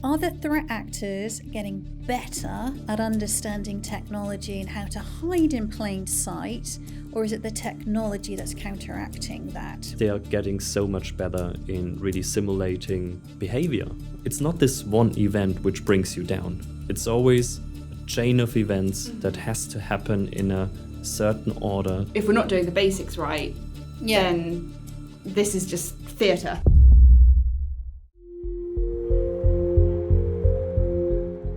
Are the threat actors getting better at understanding technology and how to hide in plain sight, or is it the technology that's counteracting that? They are getting so much better in really simulating behavior. It's not this one event which brings you down. It's always a chain of events that has to happen in a certain order. If we're not doing the basics right, then this is just theatre.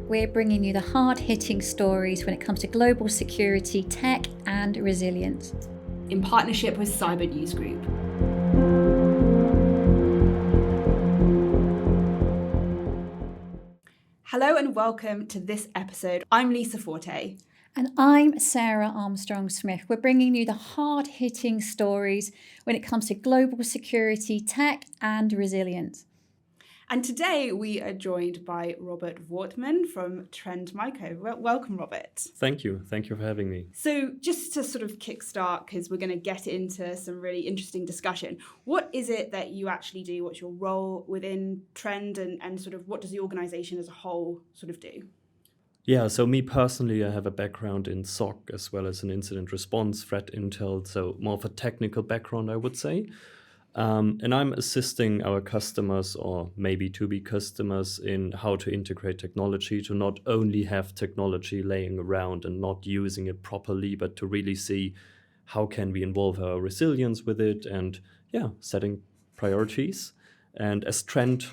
We're bringing you the hard-hitting stories when it comes to global security, tech and resilience. In partnership with Cyber News Group. Hello and welcome to this episode. I'm Lisa Forte. And I'm Sarah Armstrong-Smith. We're bringing you the hard-hitting stories when it comes to global security, tech and resilience. And today we are joined by Robert Wortmann from Trend Micro. Welcome, Robert. Thank you. Thank you for having me. So just to sort of kickstart, because we're going to get into some really interesting discussion, what is it that you actually do? What's your role within Trend and sort of what does the organization as a whole sort of do? Yeah, so me personally, I have a background in SOC as well as in incident response, threat intel, so more of a technical background, I would say. And I'm assisting our customers or maybe to-be customers in how to integrate technology to not only have technology laying around and not using it properly, but to really see how can we involve our resilience with it and, setting priorities. And as Trend,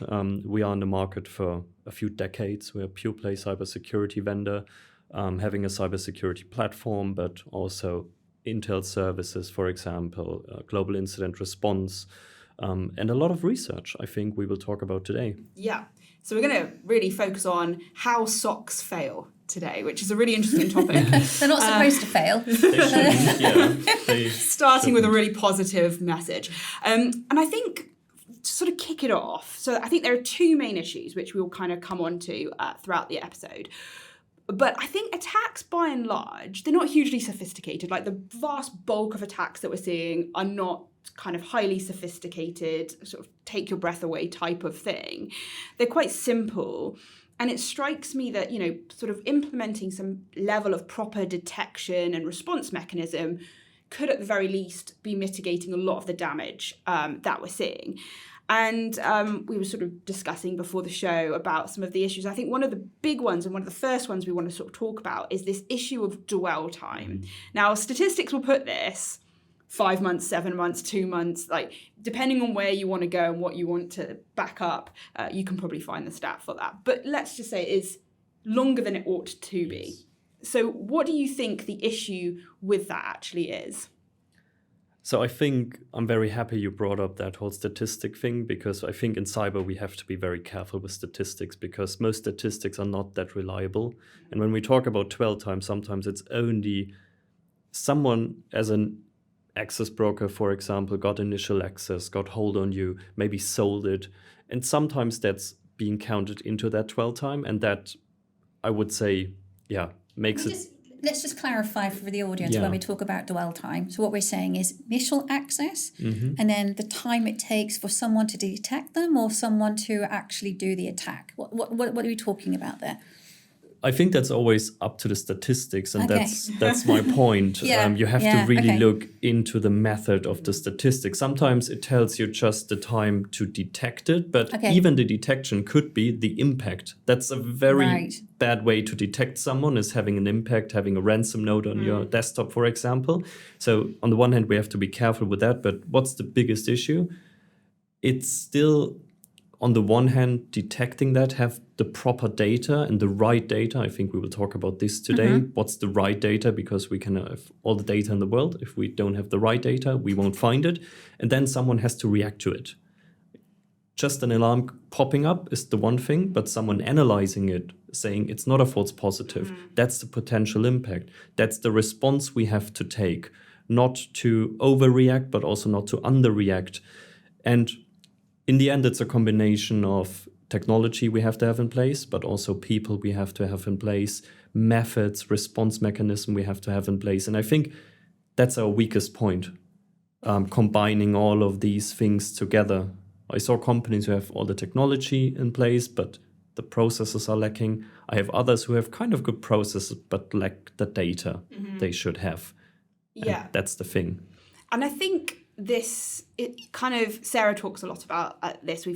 we are in the market for a few decades. We're a pure-play cybersecurity vendor, having a cybersecurity platform, but also intel services, for example, global incident response, and a lot of research I think we will talk about today. Yeah, so we're going to really focus on how SOCs fail today, which is a really interesting topic. They're not supposed to fail. Starting with a really positive message. And I think to sort of kick it off, so I think there are two main issues which we'll kind of come on to throughout the episode. But I think attacks, by and large, they're not hugely sophisticated. Like the vast bulk of attacks that we're seeing are not kind of highly sophisticated, sort of take your breath away type of thing. They're quite simple. And it strikes me that, sort of implementing some level of proper detection and response mechanism could at the very least be mitigating a lot of the damage that we're seeing. And we were sort of discussing before the show about some of the issues. I think one of the big ones and one of the first ones we want to sort of talk about is this issue of dwell time. Now, statistics will put this 5 months, 7 months, 2 months, like depending on where you want to go and what you want to back up, you can probably find the stat for that. But let's just say it is longer than it ought to be. So what do you think the issue with that actually is? So I think I'm very happy you brought up that whole statistic thing, because I think in cyber we have to be very careful with statistics because most statistics are not that reliable. And when we talk about dwell time, sometimes it's only someone as an access broker, for example, got initial access, got hold on you, maybe sold it. And sometimes that's being counted into that dwell time. And that, I would say, makes it... Let's just clarify for the audience when we talk about dwell time. So what we're saying is initial access and then the time it takes for someone to detect them or someone to actually do the attack. What are we talking about there? I think that's always up to the statistics, and that's my point. You have to really look into the method of the statistics. Sometimes it tells you just the time to detect it, but even the detection could be the impact. That's a very bad way to detect someone, is having an impact, having a ransom node on your desktop, for example. So on the one hand, we have to be careful with that, but what's the biggest issue? It's still... on the one hand, detecting that, have the proper data and the right data. I think we will talk about this today. What's the right data? Because we can have all the data in the world. If we don't have the right data, we won't find it. And then someone has to react to it. Just an alarm popping up is the one thing, but someone analyzing it, saying it's not a false positive. That's the potential impact. That's the response we have to take. Not to overreact, but also not to underreact. And in the end, it's a combination of technology we have to have in place, but also people we have to have in place, methods, response mechanism we have to have in place. And I think that's our weakest point, combining all of these things together. I saw companies who have all the technology in place, but the processes are lacking. I have others who have kind of good processes but lack the data they should have. Yeah. And that's the thing. And I think Sarah talks a lot about this.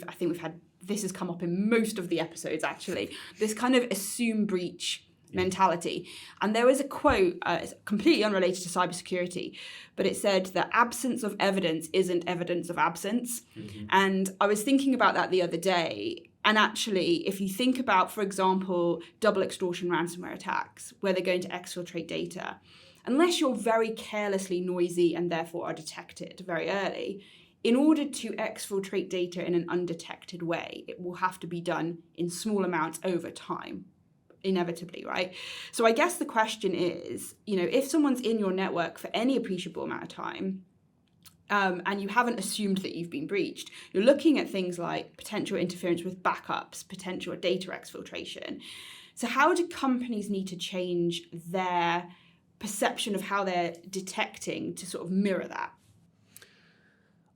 This has come up in most of the episodes, actually. This kind of assume breach mentality. And there was a quote, it's completely unrelated to cybersecurity, but it said that absence of evidence isn't evidence of absence. And I was thinking about that the other day. And actually, if you think about, for example, double extortion ransomware attacks, where they're going to exfiltrate data, unless you're very carelessly noisy and therefore are detected very early, in order to exfiltrate data in an undetected way, it will have to be done in small amounts over time, inevitably, right? So I guess the question is, if someone's in your network for any appreciable amount of time, and you haven't assumed that you've been breached, you're looking at things like potential interference with backups, potential data exfiltration. So how do companies need to change their perception of how they're detecting to sort of mirror that?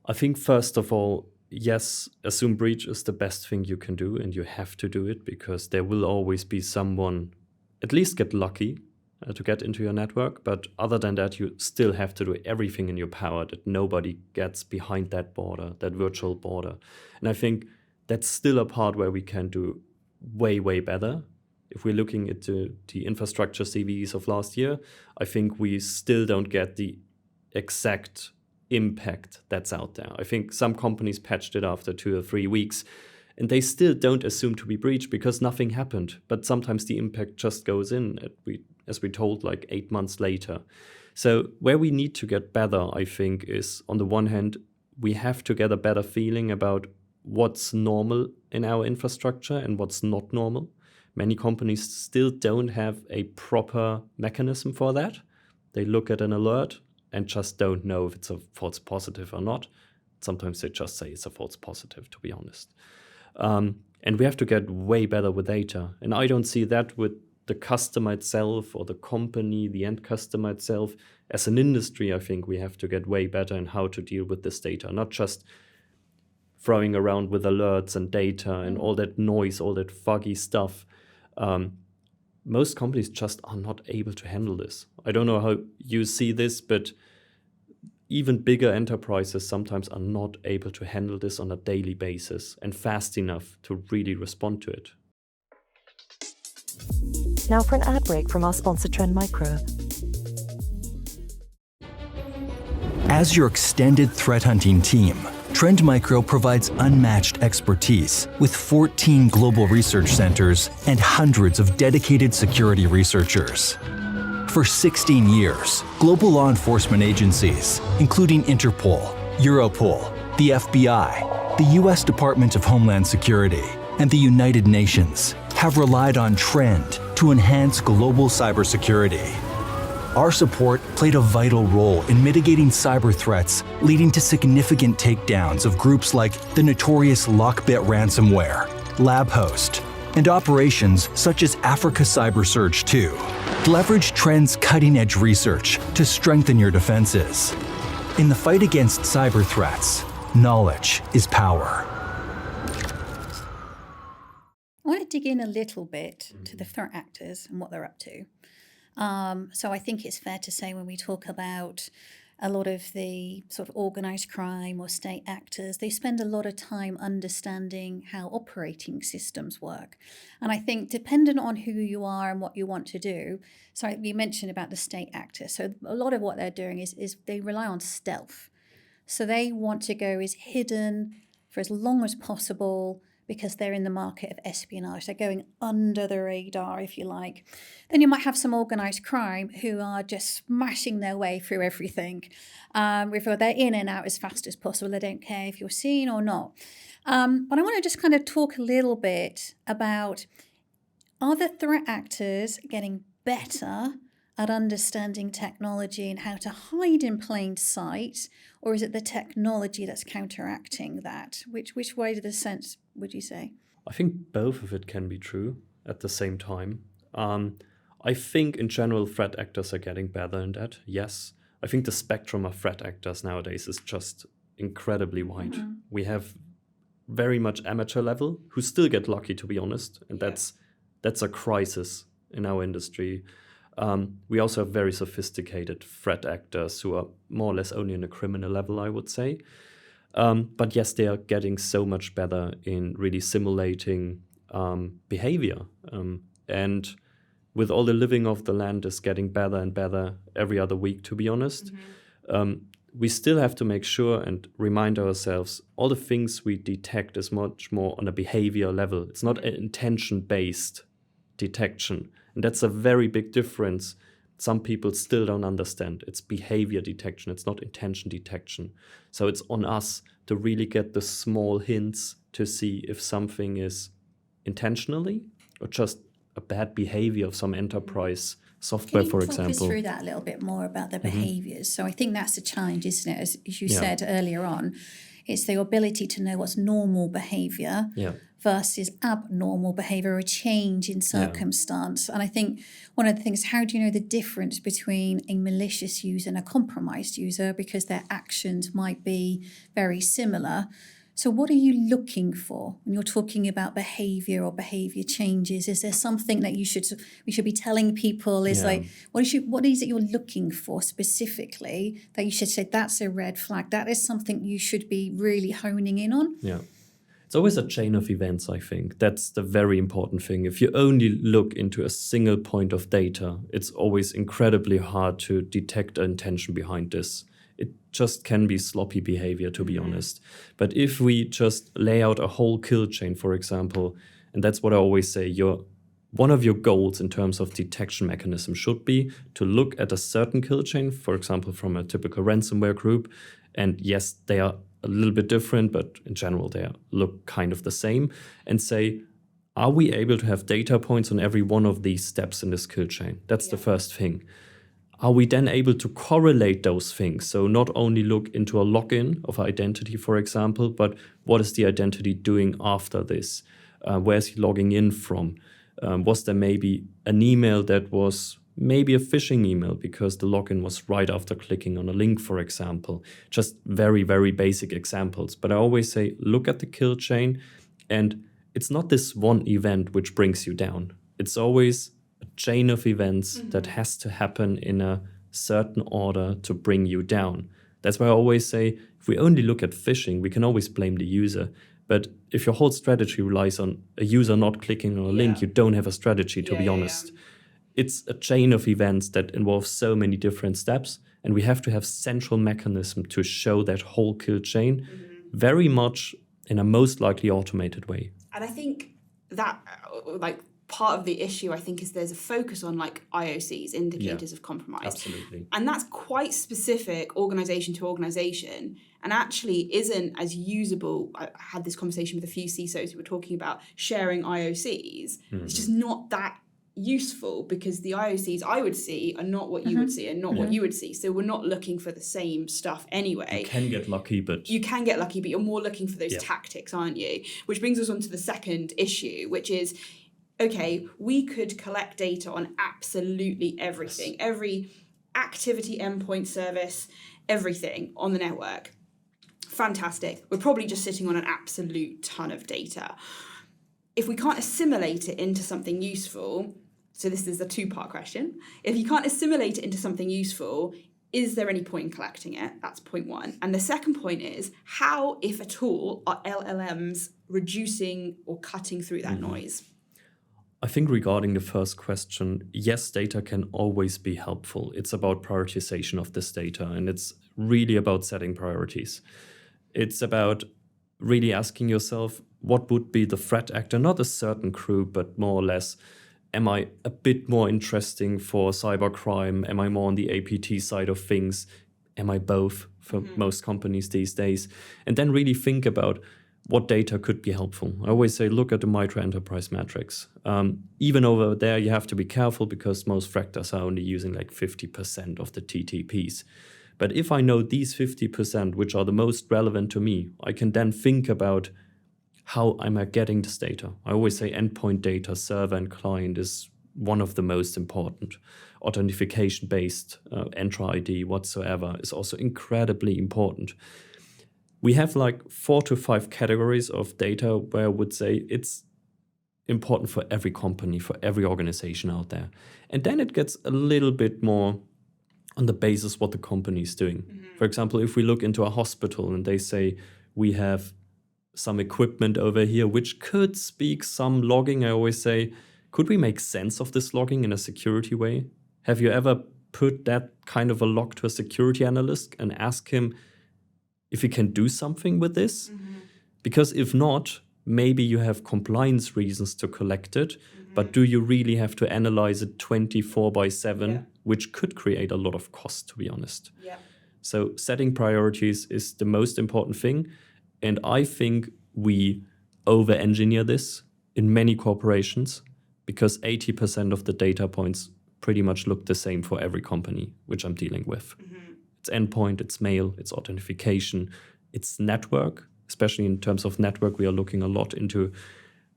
I think, first of all, yes, assume breach is the best thing you can do, and you have to do it because there will always be someone, at least get lucky to get into your network. But other than that, you still have to do everything in your power that nobody gets behind that border, that virtual border. And I think that's still a part where we can do way, way better. If we're looking at the infrastructure CVEs of last year, I think we still don't get the exact impact that's out there. I think some companies patched it after 2 or 3 weeks, and they still don't assume to be breached because nothing happened. But sometimes the impact just goes in, as we told, like 8 months later. So where we need to get better, I think, is on the one hand, we have to get a better feeling about what's normal in our infrastructure and what's not normal. Many companies still don't have a proper mechanism for that. They look at an alert and just don't know if it's a false positive or not. Sometimes they just say it's a false positive, to be honest. And we have to get way better with data. And I don't see that with the customer itself or the company, the end customer itself. As an industry, I think we have to get way better in how to deal with this data, not just throwing around with alerts and data and all that noise, all that foggy stuff. Most companies just are not able to handle this. I don't know how you see this, but even bigger enterprises sometimes are not able to handle this on a daily basis and fast enough to really respond to it. Now for an ad break from our sponsor Trend Micro. As your extended threat hunting team, Trend Micro provides unmatched expertise with 14 global research centers and hundreds of dedicated security researchers. For 16 years, global law enforcement agencies, including Interpol, Europol, the FBI, the U.S. Department of Homeland Security, and the United Nations, have relied on Trend to enhance global cybersecurity. Our support played a vital role in mitigating cyber threats, leading to significant takedowns of groups like the notorious Lockbit ransomware, LabHost, and operations such as Africa Cyber Surge 2. Leverage Trend's cutting-edge research to strengthen your defenses. In the fight against cyber threats, knowledge is power. I want to dig in a little bit to the threat actors and what they're up to. So I think it's fair to say when we talk about a lot of the sort of organised crime or state actors, they spend a lot of time understanding how operating systems work. And I think dependent on who you are and what you want to do, so we mentioned about the state actors. So a lot of what they're doing is they rely on stealth. So they want to go as hidden for as long as possible, because they're in the market of espionage. They're going under the radar, if you like. Then you might have some organised crime who are just smashing their way through everything. They're in and out as fast as possible. They don't care if you're seen or not. But I want to just kind of talk a little bit about, are the threat actors getting better at understanding technology and how to hide in plain sight, or is it the technology that's counteracting that? Which way of the sense would you say? I think both of it can be true at the same time. I think in general threat actors are getting better in that, yes. I think the spectrum of threat actors nowadays is just incredibly wide. Mm-hmm. We have very much amateur level who still get lucky, to be honest. And that's a crisis in our industry. We also have very sophisticated threat actors who are more or less only in a criminal level, I would say. But yes, they are getting so much better in really simulating behavior. And with all the living of the land is getting better and better every other week, to be honest. We still have to make sure and remind ourselves all the things we detect is much more on a behavior level. It's not an intention-based detection. And that's a very big difference. Some people still don't understand. It's behavior detection. It's not intention detection. So it's on us to really get the small hints to see if something is intentionally or just a bad behavior of some enterprise software, for example. Can you talk us through that a little bit more about the behaviors? So I think that's a challenge, isn't it? As you said earlier on, it's the ability to know what's normal behavior versus abnormal behavior, a change in circumstance. And I think one of the things, how do you know the difference between a malicious user and a compromised user? Because their actions might be very similar. So what are you looking for when you're talking about behavior or behavior changes? Is there something that we should be telling people is like, what is it you're looking for specifically that you should say, that's a red flag? That is something you should be really honing in on? Yeah. It's always a chain of events, I think. That's the very important thing. If you only look into a single point of data, it's always incredibly hard to detect the intention behind this. It just can be sloppy behavior, to be honest. But if we just lay out a whole kill chain, for example, and that's what I always say, one of your goals in terms of detection mechanism should be to look at a certain kill chain, for example, from a typical ransomware group. And yes, they are a little bit different, but in general, they look kind of the same. And say, are we able to have data points on every one of these steps in this kill chain? That's the first thing. Are we then able to correlate those things? So not only look into a login of identity, for example, but what is the identity doing after this? Where is he logging in from? Was there maybe an email that was maybe a phishing email because the login was right after clicking on a link, for example? Just very, very basic examples. But I always say, look at the kill chain, and it's not this one event which brings you down. It's always chain of events that has to happen in a certain order to bring you down. That's why I always say, if we only look at phishing, we can always blame the user. But if your whole strategy relies on a user not clicking on a link, you don't have a strategy, to be honest. It's a chain of events that involves so many different steps, and we have to have central mechanism to show that whole kill chain very much in a most likely automated way. And I think that, part of the issue, I think, is there's a focus on IOCs, indicators of compromise. Absolutely. And that's quite specific organization to organization and actually isn't as usable. I had this conversation with a few CISOs who were talking about sharing IOCs. It's just not that useful because the IOCs I would see are not what you would see and not what you would see. So we're not looking for the same stuff anyway. You can get lucky, but you're more looking for those tactics, aren't you? Which brings us on to the second issue, which is, okay, we could collect data on absolutely everything, every activity endpoint service, everything on the network. Fantastic. We're probably just sitting on an absolute ton of data. If we can't assimilate it into something useful, so this is a two-part question. If you can't assimilate it into something useful, is there any point in collecting it? That's point one. And the second point is, how, if at all, are LLMs reducing or cutting through that noise? I think regarding the first question, yes, data can always be helpful. It's about prioritization of this data, and it's really about setting priorities. It's about really asking yourself, what would be the threat actor, not a certain group, but more or less, am I a bit more interesting for cybercrime? Am I more on the APT side of things? Am I both for most companies these days? And then really think about what data could be helpful. I always say, look at the MITRE enterprise metrics. Even over there, you have to be careful because most threat actors are only using 50% of the TTPs. But if I know these 50%, which are the most relevant to me, I can then think about how am I getting this data. I always say endpoint data, server and client is one of the most important. Authentication-based Entra ID whatsoever is also incredibly important. we have like 4 to 5 categories of data where I would say it's important for every company, for every organization out there. And then it gets a little bit more on the basis what the company is doing. For example, if we look into a hospital and they say we have some equipment over here which could speak some logging, I always say, could we make sense of this logging in a security way? Have you ever put that kind of a log to a security analyst and ask him if he can do something with this? Because if not, maybe you have compliance reasons to collect it, but do you really have to analyze it 24/7, which could create a lot of cost, to be honest. So setting priorities is the most important thing. And I think we over-engineer this in many corporations because 80% of the data points pretty much look the same for every company which I'm dealing with. It's endpoint, it's mail, it's authentication, it's network. Especially in terms of network, we are looking a lot into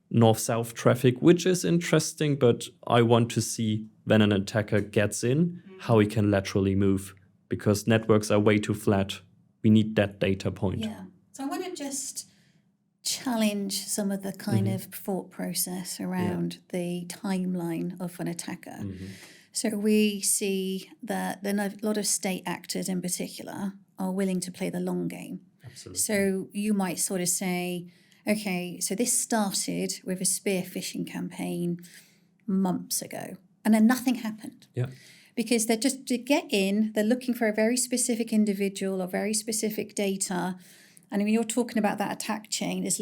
north-south traffic, which is interesting, but I want to see when an attacker gets in, how he can laterally move, because networks are way too flat. We need that data point. Yeah. So I want to just challenge some of the kind of thought process around the timeline of an attacker. So we see that a lot of state actors in particular are willing to play the long game. Absolutely. So you might sort of say, okay, so this started with a spear phishing campaign months ago, and then nothing happened. Yeah. Because they're just to get in, they're looking for a very specific individual or very specific data. And when you're talking about that attack chain, as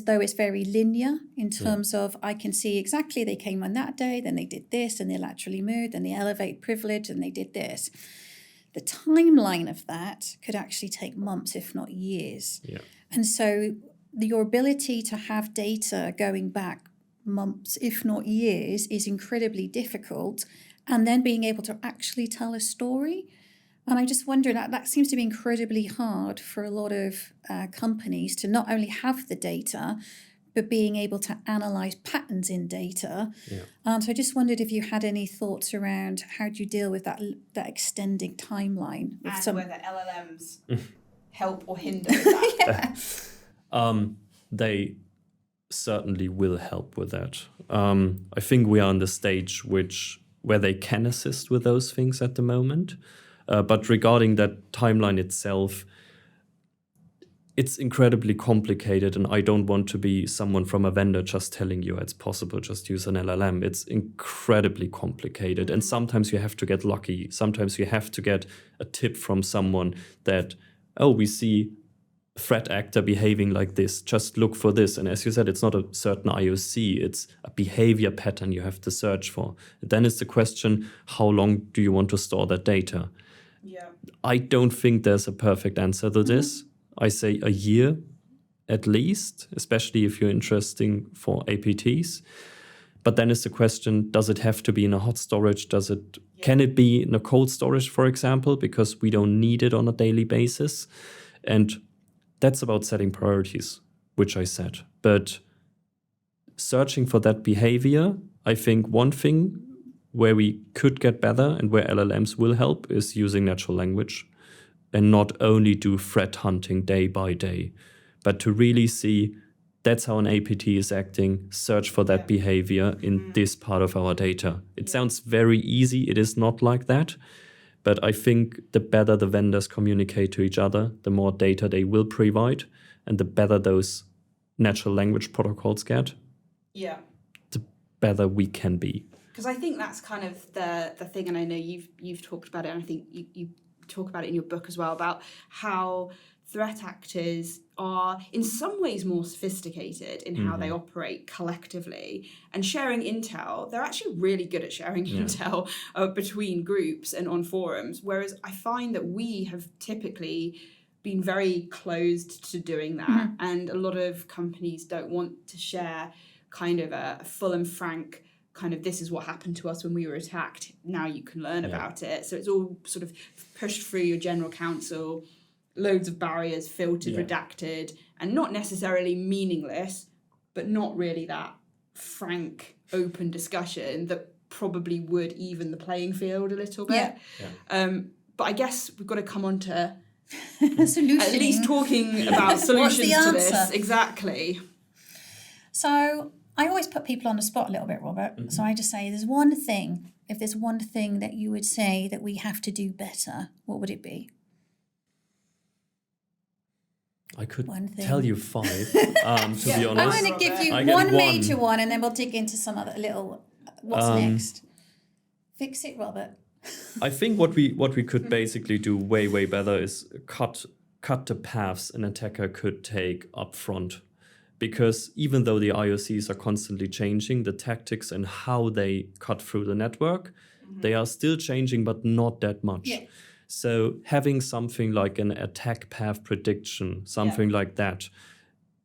though it's very linear in terms of I can see exactly they came on that day, then they did this, and they laterally moved, and they elevate privilege, and they did this. The timeline of that could actually take months, if not years. Yeah. And so your ability to have data going back months, if not years, is incredibly difficult. And then being able to actually tell a story. And I just wonder, that seems to be incredibly hard for a lot of companies to not only have the data, but being able to analyze patterns in data. So I just wondered if you had any thoughts around how do you deal with that extending timeline? And whether LLMs help or hinder with that. They certainly will help with that. I think we are on the stage where they can assist with those things at the moment. But regarding that timeline itself, it's incredibly complicated, and I don't want to be someone from a vendor just telling you it's possible, just use an LLM. It's incredibly complicated, and sometimes you have to get lucky. Sometimes you have to get a tip from someone that, we see a threat actor behaving like this, just look for this. And as you said, it's not a certain IOC, it's a behavior pattern you have to search for. And then it's the question, how long do you want to store that data? I don't think there's a perfect answer to this. I say a year at least, especially if you're interesting for APTs. But then it's the question, does it have to be in a hot storage? Can it be in a cold storage, for example, because we don't need it on a daily basis? And that's about setting priorities, which I said. But searching for that behavior, I think one thing where we could get better and where LLMs will help is using natural language and not only do threat hunting day by day, but to really see that's how an APT is acting, search for that behavior in this part of our data. It sounds very easy. It is not like that. But I think the better the vendors communicate to each other, the more data they will provide, and the better those natural language protocols get, the better we can be. Because I think that's kind of the thing, and I know you've talked about it, and I think you talk about it in your book as well, about how threat actors are in some ways more sophisticated in how they operate collectively and sharing intel. They're actually really good at sharing intel between groups and on forums, whereas I find that we have typically been very closed to doing that, and a lot of companies don't want to share kind of a full and frank kind of, this is what happened to us when we were attacked, now you can learn about it. So it's all sort of pushed through your general counsel, loads of barriers, filtered, redacted, and not necessarily meaningless, but not really that frank, open discussion that probably would even the playing field a little bit. But I guess we've got to come on to Solutioning. At least talking about solutions to this. answer? Exactly. So I always put people on the spot a little bit, Robert. Mm-hmm. So I just say, if there's one thing that you would say that we have to do better, what would it be? I could tell you 5, to be honest. I'm going to give you one major one, and then we'll dig into some other little, what's next? Fix it, Robert. I think what we could basically do way better is cut the paths an attacker could take up front. Because even though the IOCs are constantly changing, the tactics and how they cut through the network, they are still changing, but not that much. Yeah. So having something like an attack path prediction, something like that,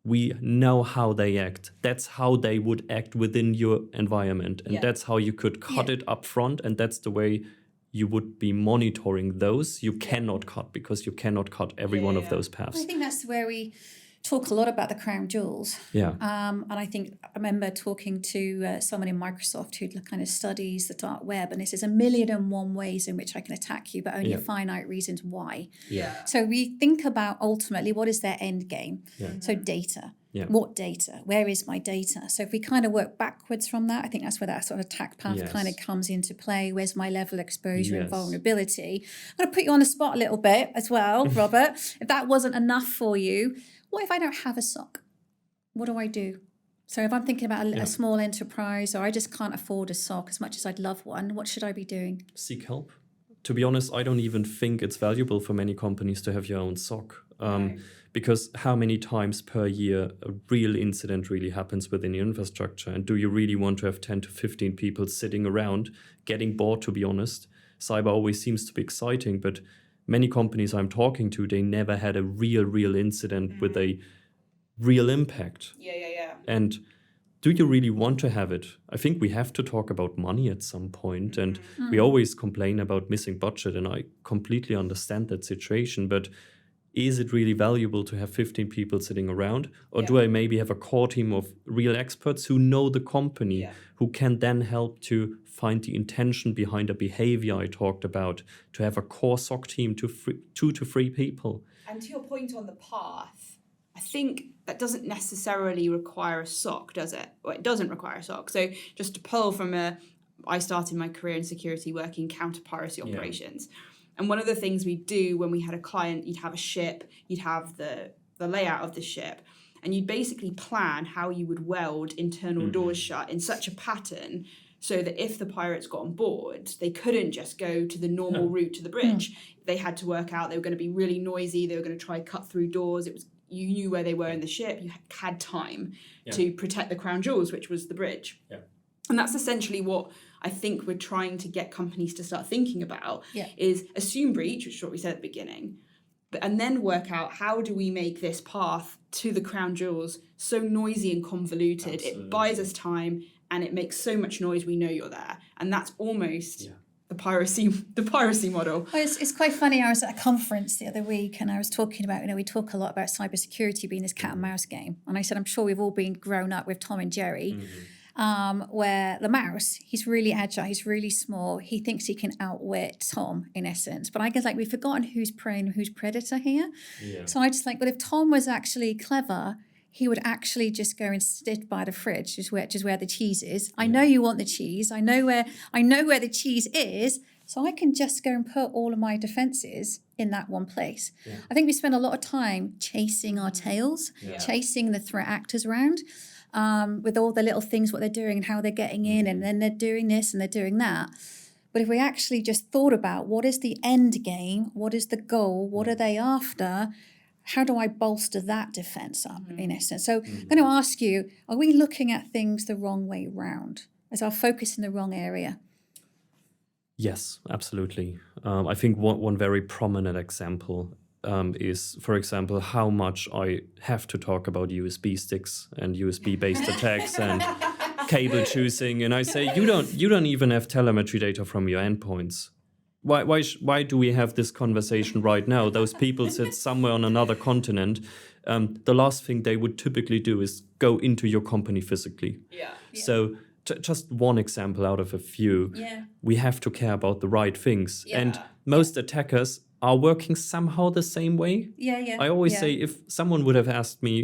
we know how they act. That's how they would act within your environment. And that's how you could cut it up front. And that's the way you would be monitoring those. You cannot cut, because you cannot cut every one of those paths. I think that's where we talk a lot about the crown jewels. Yeah. And I remember talking to someone in Microsoft who kind of studies the dark web, and he says 1,000,001 ways in which I can attack you, but only finite reasons why. Yeah. So we think about ultimately what is their end game. Yeah. So data. Yeah. What data? Where is my data? So if we kind of work backwards from that, I think that's where that sort of attack path kind of comes into play. Where's my level of exposure and vulnerability? I'm going to put you on the spot a little bit as well, Robert. If that wasn't enough for you, what if I don't have a SOC? What do I do? So if I'm thinking about a small enterprise, or I just can't afford a SOC as much as I'd love one, what should I be doing? Seek help. To be honest, I don't even think it's valuable for many companies to have your own SOC. Because how many times per year a real incident really happens within the infrastructure? And do you really want to have 10 to 15 people sitting around getting bored, to be honest? Cyber always seems to be exciting, but many companies I'm talking to, they never had a real incident with a real impact. Yeah. And do you really want to have it? I think we have to talk about money at some point. And we always complain about missing budget, and I completely understand that situation. But is it really valuable to have 15 people sitting around? Or do I maybe have a core team of real experts who know the company, who can then help to find the intention behind the behavior I talked about, to have a core SOC team to 2 to 3 people? And to your point on the path, I think that doesn't necessarily require a SOC, does it? Well, it doesn't require a SOC. So just to pull from I started my career in security working counter-piracy operations. And one of the things we do when we had a client, you'd have a ship, you'd have the layout of the ship, and you'd basically plan how you would weld internal doors shut in such a pattern so that if the pirates got on board, they couldn't just go to the normal route to the bridge. They had to work out they were going to be really noisy, they were going to try cut through doors. You knew where they were in the ship, you had time to protect the crown jewels, which was the bridge. Yeah. And that's essentially what I think we're trying to get companies to start thinking about, is assume breach, which is what we said at the beginning, and then work out how do we make this path to the crown jewels so noisy and convoluted. Absolutely. It buys us time and it makes so much noise we know you're there. And that's almost the piracy model. Well, it's quite funny. I was at a conference the other week and I was talking about, we talk a lot about cybersecurity being this cat and mouse game. And I said, I'm sure we've all been grown up with Tom and Jerry. Where the mouse, he's really agile, he's really small, he thinks he can outwit Tom in essence. But I guess we've forgotten who's prey and who's predator here. Yeah. So I just but if Tom was actually clever, he would actually just go and sit by the fridge, which is where the cheese is. I know you want the cheese. I know where the cheese is. So I can just go and put all of my defenses in that one place. Yeah. I think we spend a lot of time chasing our tails, chasing the threat actors around. With all the little things, what they're doing and how they're getting in, and then they're doing this and they're doing that. But if we actually just thought about what is the end game, what is the goal, what are they after, how do I bolster that defense up in essence? So I'm going to ask you, are we looking at things the wrong way round? Is our focus in the wrong area? Yes, absolutely. I think one very prominent example is, for example, how much I have to talk about USB sticks and USB-based attacks and cable choosing. And I say, you don't even have telemetry data from your endpoints. Why do we have this conversation right now? Those people sit somewhere on another continent. The last thing they would typically do is go into your company physically. Yeah. So just one example out of a few. Yeah. We have to care about the right things. Yeah. And most attackers are working somehow the same way. Yeah. I always say, if someone would have asked me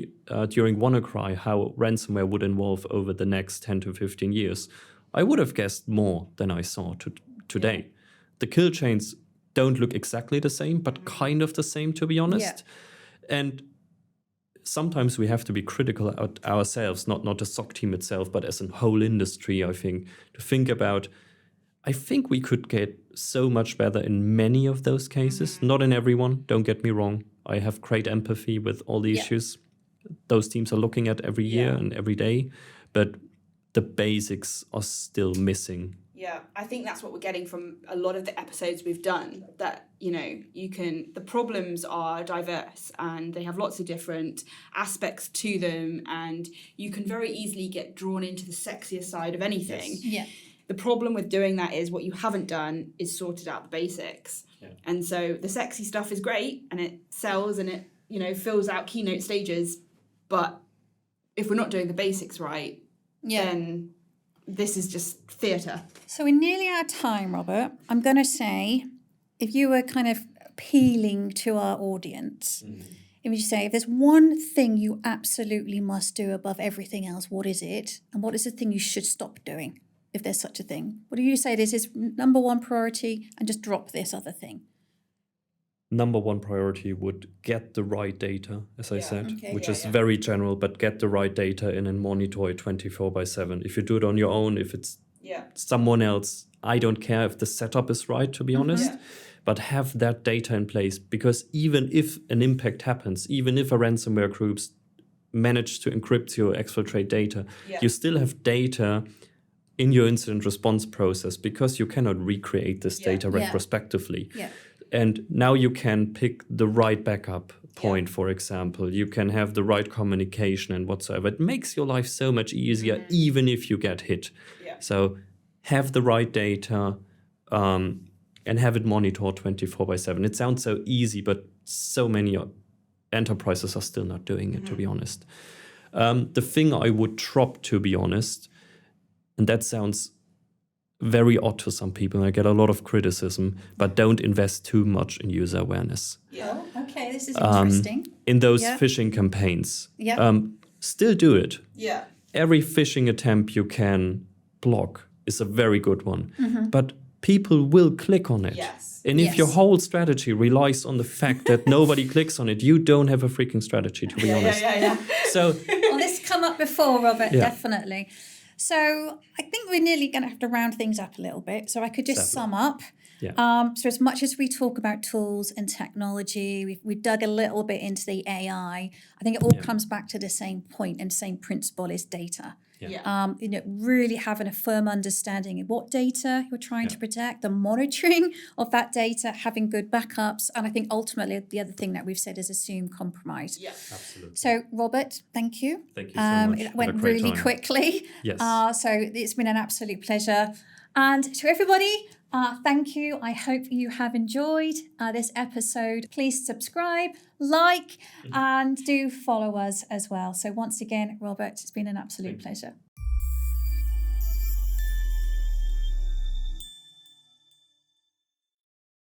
during WannaCry how ransomware would evolve over the next 10 to 15 years, I would have guessed more than I saw today. Yeah. The kill chains don't look exactly the same, but kind of the same, to be honest. Yeah. And sometimes we have to be critical of ourselves, not the SOC team itself, but as a whole industry, I think, to think about, I think we could get so much better in many of those cases. Not in everyone, don't get me wrong. I have great empathy with all the issues those teams are looking at every year and every day, but the basics are still missing. Yeah, I think that's what we're getting from a lot of the episodes we've done, that, the problems are diverse and they have lots of different aspects to them, and you can very easily get drawn into the sexier side of anything. Yes. Yeah. The problem with doing that is what you haven't done is sorted out the basics. Yeah. And so the sexy stuff is great and it sells and it, fills out keynote stages, but if we're not doing the basics right, then this is just theatre. So we're nearly out of time, Robert. I'm going to say, if you were kind of appealing to our audience, if you say, if there's one thing you absolutely must do above everything else, what is it? And what is the thing you should stop doing, if there's such a thing? What do you say this is number one priority, and just drop this other thing? Number one priority would get the right data, as I said, which is very general, but get the right data in and monitor it 24/7. If you do it on your own, if it's someone else, I don't care if the setup is right, to be honest, but have that data in place, because even if an impact happens, even if a ransomware group manage to encrypt your exfiltrate data, you still have data in your incident response process, because you cannot recreate this data retrospectively. And now you can pick the right backup point, for example. You can have the right communication and whatsoever. It makes your life so much easier, even if you get hit. So have the right data and have it monitored 24/7. It sounds so easy, but so many enterprises are still not doing it, to be honest. The thing I would drop, to be honest, and that sounds very odd to some people, and I get a lot of criticism, but don't invest too much in user awareness. Oh, okay, this is interesting. In those phishing campaigns. Still do it. Every phishing attempt you can block is a very good one. But people will click on it. And if your whole strategy relies on the fact that nobody clicks on it, you don't have a freaking strategy, to be honest. So, well, this has come up before, Robert, definitely. So I think we're nearly going to have to round things up a little bit. So I could just sum up. So as much as we talk about tools and technology, we dug a little bit into the AI. I think it all comes back to the same point and same principle is data. Really having a firm understanding of what data you're trying to protect, the monitoring of that data, having good backups, and I think ultimately the other thing that we've said is assume compromise. Absolutely. So Robert, thank you. Thank you so much. It went really quickly. So it's been an absolute pleasure. And to everybody, thank you. I hope you have enjoyed this episode. Please subscribe, like, and do follow us as well. So once again, Robert, it's been an absolute pleasure.